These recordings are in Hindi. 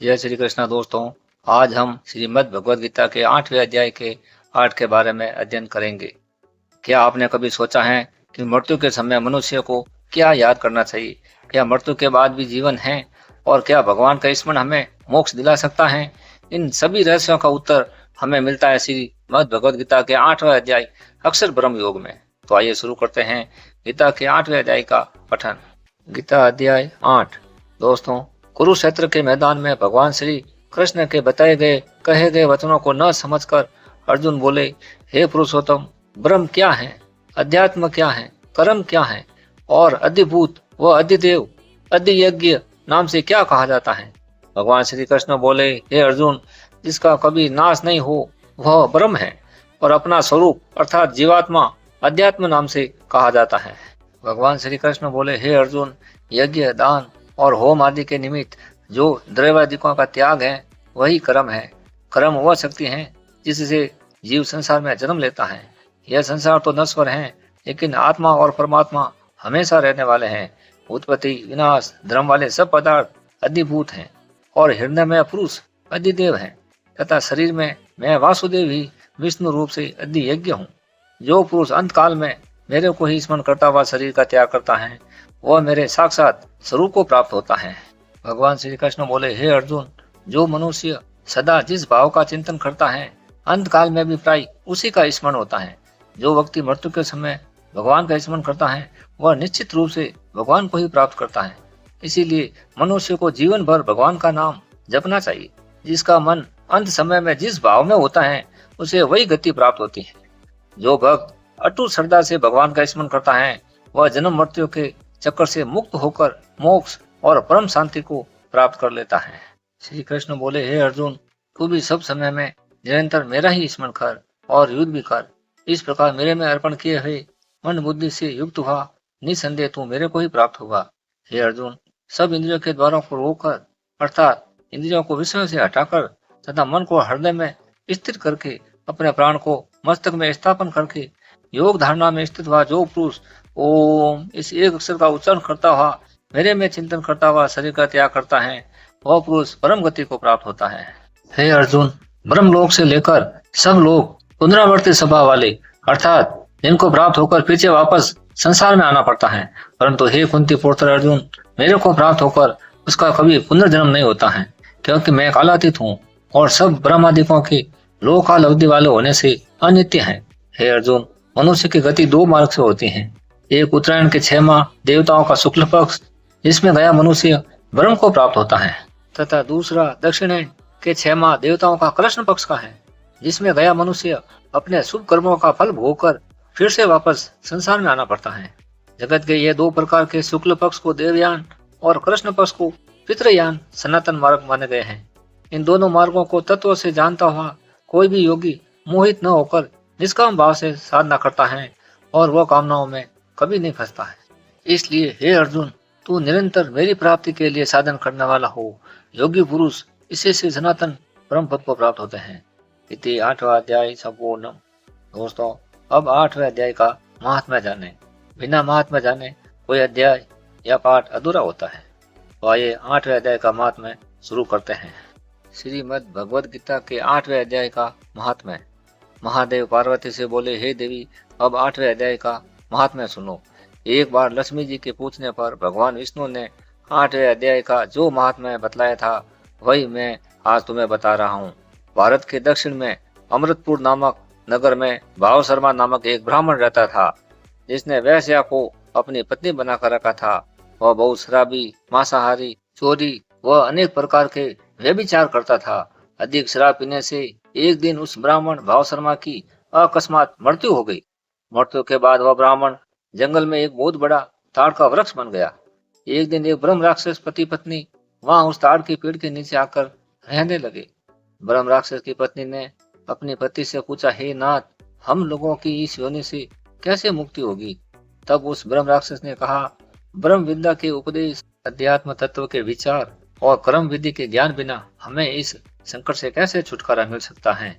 जय श्री कृष्णा दोस्तों। आज हम श्रीमद् भगवद गीता के 8वें अध्याय के 8 के बारे में अध्ययन करेंगे। क्या आपने कभी सोचा है कि मृत्यु के समय मनुष्य को क्या याद करना चाहिए? क्या मृत्यु के बाद भी जीवन है? और क्या भगवान का स्मरण हमें मोक्ष दिला सकता है? इन सभी रहस्यों का उत्तर हमें मिलता है श्रीमद् भगवद गीता के 8वां अध्याय अक्षर ब्रह्म योग में। तो आइए शुरू करते हैं गीता के 8वें अध्याय का पठन। गीता अध्याय 8। दोस्तों, कुरुक्षेत्र के मैदान में भगवान श्री कृष्ण के बताए गए कहे गए वचनों को न समझकर अर्जुन बोले, हे पुरुषोत्तम, ब्रह्म क्या है, अध्यात्म क्या है, कर्म क्या है और अधिभूत व अधिदेव अधियज्ञ नाम से क्या कहा जाता है? भगवान श्री कृष्ण बोले, हे अर्जुन, जिसका कभी नाश नहीं हो वह ब्रह्म है और अपना स्वरूप अर्थात जीवात्मा अध्यात्म नाम से कहा जाता है। भगवान श्री कृष्ण बोले, हे अर्जुन, यज्ञ, दान और होम आदि के निमित्त जो द्रव्यादिकों का त्याग है वही कर्म है। कर्म वह शक्ति है जिससे जीव संसार में जन्म लेता है। यह संसार तो नश्वर है, लेकिन आत्मा और परमात्मा हमेशा रहने वाले हैं। उत्पत्ति विनाश धर्म वाले सब पदार्थ अधिभूत हैं और हृदय में पुरुष अधिदेव है तथा शरीर में मैं वासुदेव ही विष्णु रूप से अधियज्ञ हूँ। जो पुरुष अंत काल में मेरे को ही स्मरण करता हुआ शरीर का त्याग करता है वह मेरे साक्षात स्वरूप को प्राप्त होता है। भगवान श्री कृष्ण बोले, हे अर्जुन, जो मनुष्य सदा जिस भाव का चिंतन करता है अंत काल में भी प्राय उसी का स्मरण होता है। जो व्यक्ति मृत्यु के समय भगवान का स्मरण करता है वह निश्चित रूप से भगवान को ही प्राप्त करता है। इसीलिए मनुष्य को जीवन भर भगवान का नाम जपना चाहिए। जिसका मन अंत समय में जिस भाव में होता है उसे वही गति प्राप्त होती है। जो भक्त अटूट श्रद्धा से भगवान का स्मरण करता है वह जन्म मृत्यु के चक्कर से मुक्त होकर मोक्ष और परम शांति को प्राप्त कर लेता है। श्री कृष्ण बोले, हे अर्जुन, तू भी सब समय में निरंतर मेरा ही स्मरण कर और युद्ध भी कर। इस प्रकार मेरे में अर्पण किए हुए मन बुद्धि से युक्त हुआ निसंदेह तू मेरे को ही प्राप्त होगा। हे अर्जुन, सब इंद्रियों के द्वारों को रोककर अर्थात इंद्रियों को विषयों से हटाकर तथा मन को हृदय में स्थिर करके अपने प्राण को मस्तक में स्थापन करके योग धारणा में स्थित हुआ जो पुरुष ओम इस एक अक्षर का उच्चारण करता हुआ मेरे में चिंतन करता हुआ शरीर का त्याग करता है वह पुरुष परम गति को प्राप्त होता है। हे अर्जुन, ब्रह्म लोक से लेकर सब लोग पुनरावर्ती स्वभाव वाले अर्थात जिनको प्राप्त होकर पीछे वापस संसार में आना पड़ता है, परंतु हे कुंती पुत्र अर्जुन, मेरे को प्राप्त होकर उसका कभी पुनर्जन्म नहीं होता है, क्योंकि मैं कालातीत हूँ और सब ब्रह्मादिकों के लोकाल अवधि वाले होने से अनित्य है। हे अर्जुन, मनुष्य की गति दो मार्ग से होती है। एक उत्तरायण के 6 माह देवताओं का शुक्ल पक्ष जिसमें गया मनुष्य ब्रह्म को प्राप्त होता है, तथा दूसरा दक्षिणायन के 6 माह देवताओं का कृष्ण पक्ष का है जिसमें गया मनुष्य अपने शुभ कर्मों का फल भोगकर फिर से वापस संसार में आना पड़ता है। जगत के ये दो प्रकार के शुक्ल पक्ष को देवयान और कृष्ण पक्ष को पितृयान सनातन मार्ग माने गए हैं। इन दोनों मार्गों को तत्व से जानता हुआ कोई भी योगी मोहित न होकर निष्काम भाव से साधना करता है और वह कामनाओं में कभी नहीं फंसता है। इसलिए हे अर्जुन, तू निरंतर मेरी प्राप्ति के लिए साधन करने वाला हो। योगी पुरुष इसी से सनातन परम पद को प्राप्त होते हैं। इति 8वां अध्याय संपूर्ण। दोस्तों, अब 8वें अध्याय का महात्म्य जाने। बिना महात्म्य जाने कोई अध्याय या पाठ अधूरा होता है। तो आइए 8वें अध्याय का महात्म्य शुरू करते हैं। श्रीमद् भगवद गीता के 8वें अध्याय का महात्म्य। महादेव पार्वती से बोले, हे देवी, अब 8वें अध्याय का महात्म्य सुनो। एक बार लक्ष्मी जी के पूछने पर भगवान विष्णु ने 8वें अध्याय का जो महात्म्य बतलाया था वही मैं आज तुम्हें बता रहा हूँ। भारत के दक्षिण में अमृतपुर नामक नगर में भाव शर्मा नामक एक ब्राह्मण रहता था जिसने वैश्या को अपनी पत्नी बनाकर रखा था। वह बहुत शराबी, मांसाहारी, चोरी व अनेक प्रकार के व्यभिचार करता था। अधिक शराब पीने से एक दिन उस ब्राह्मण भाव शर्मा की अकस्मात मृत्यु हो गई। मृत्यु के बाद वह ब्राह्मण जंगल में एक बहुत बड़ा ताड़ का वृक्ष बन गया। एक दिन एक ब्रह्म राक्षस पति पत्नी वहां उस ताड़ के पेड़ के नीचे आकर रहने लगे। ब्रह्म राक्षस की पत्नी ने अपने पति से पूछा, हे नाथ, हम लोगों की इस योनि से कैसे मुक्ति होगी? तब उस ब्रह्म राक्षस ने कहा, ब्रह्म विद्या के उपदेश, अध्यात्म तत्व के विचार और कर्म विधि के ज्ञान बिना हमें इस संकट से कैसे छुटकारा मिल सकता है?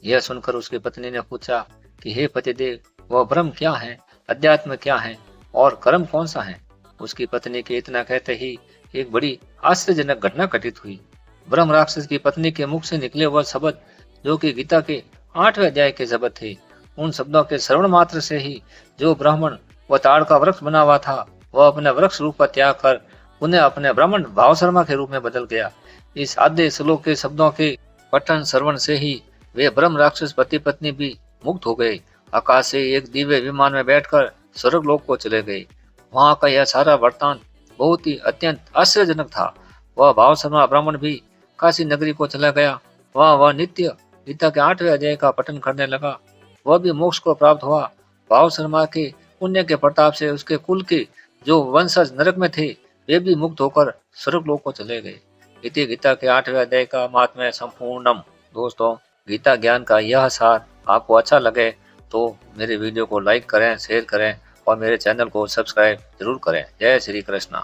यह सुनकर उसकी पत्नी ने पूछा कि हे पतिदेव, वह ब्रह्म क्या है, अध्यात्म क्या है और कर्म कौन सा है? उसकी पत्नी के इतना कहते ही एक बड़ी आश्चर्यजनक घटना घटित हुई। ब्रह्म राक्षस की पत्नी के मुख से निकले वह शब्द जो कि गीता के 8वें अध्याय के शब्द थे, उन शब्दों के श्रवण मात्र से ही जो ब्राह्मण व ताड़ का वृक्ष बना हुआ था वह अपने वृक्ष रूप का त्याग कर उन्हें अपने ब्राह्मण भाव शर्मा के रूप में बदल गया। इस आद्य श्लोक के शब्दों के पठन श्रवण से ही वे ब्रह्म राक्षस पति पत्नी भी मुक्त हो गए। आकाश से एक दिव्य विमान में बैठकर स्वर्ग लोक को चले गए। वहां का यह सारा वृत्तांत बहुत ही अत्यंत आश्चर्यजनक था। वह भाव शर्मा ब्राह्मण भी काशी नगरी को चला गया। वह नित्य गीता के 8वें अध्याय का पठन करने लगा। वह भी मोक्ष को प्राप्त हुआ। भाव शर्मा के पुण्य के प्रताप से उसके कुल के जो वंशज नरक में थे वे भी मुक्त होकर स्वर्ग लोक को चले गए। इति गीता के 8वें अध्याय का महात्म्य संपूर्णम। दोस्तों, गीता ज्ञान का यह सार आपको अच्छा लगे तो मेरे वीडियो को लाइक करें, शेयर करें और मेरे चैनल को सब्सक्राइब जरूर करें। जय श्री कृष्ण।